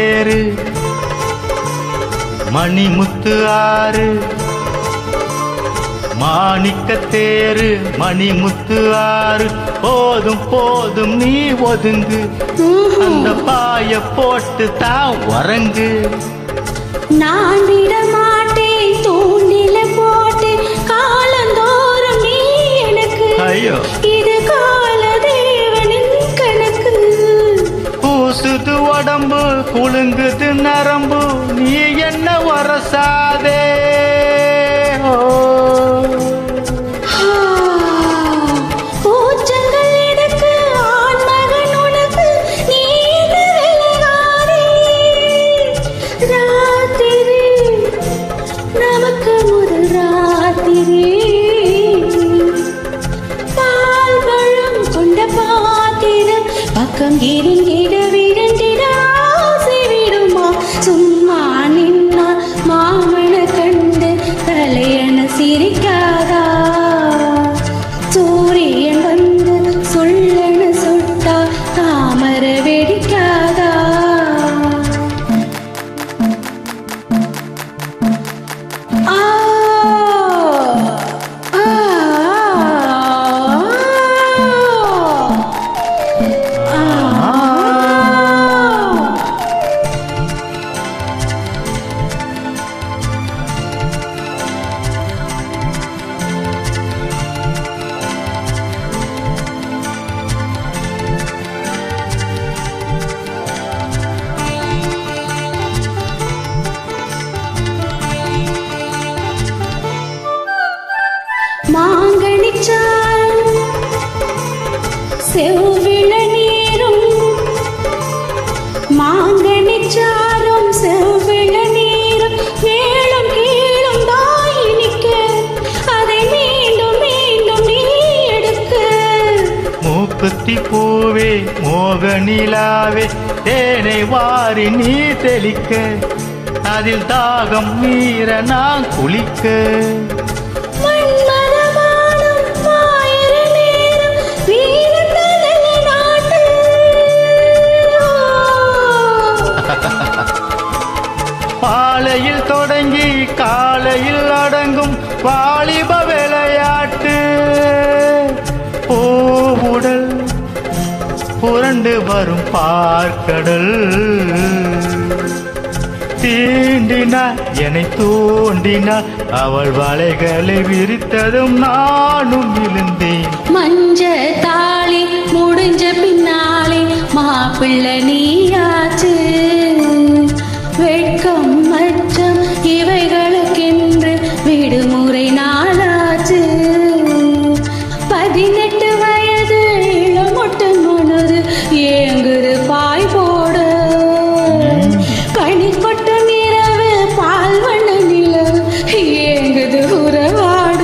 தேரு மணிமுத்து ஆறு மாணிக்க தேரு மணிமுத்து ஆறு போதும் போதும் நீ ஒதுங்கு அந்த பாய போட்டு தான் உறங்கு நான் விட மாட்டேன் தூண்டில போட்டு காலந்தோறும் நீ எனக்கு ஐயோ இது கால தேவனின் கணக்கு பூசுது உடம்பு குலுங்குது நரம்பு நீ என்ன வரசாதே பக்கம் இருந்திட விரண்டிட ஆசை விடுமா சும்மா நின்னா மாமன கண்டு தலையண சிரிக்காதா சூரியன் வந்து சொல்லன சுட்டா தாமர வெடிக்காதா மாங்கனிச்சால் செவ்விள நீரும் மாங்கனிச்சாரும் செவ்விள நீரும் மேலும் கீழும் தாயினிக்க அதை மீண்டும் மீண்டும் நீ எடுக்க மூக்குத்தி பூவே மோகனிலாவே தேனை வாரி நீ தெளிக்க அதில் தாகம் மீற நான் குளிக்க பாலையில் தொடங்கி காலையில் அடங்கும் வாலிப விளையாட்டு பூவுடல் புரண்டு வரும் பார்க்கடல் தீண்டினா என்னை தூண்டினா அவள் வலைகளை விரித்ததும் நானும் விழுந்தேன் மஞ்ச தாளி முடிஞ்ச பின்னாலே மாப்பிள்ளை நீயாச்சு வெட்கம் மச்சம் இவைகளுக்கென்று விடுமுறை நாளாச்சு 18 வயது இளமொட்டு மனது ஏங்குது பாய் போட பனி கொட்டும் இரவு பால் வண்ண நிலவு ஏங்குது உறவாட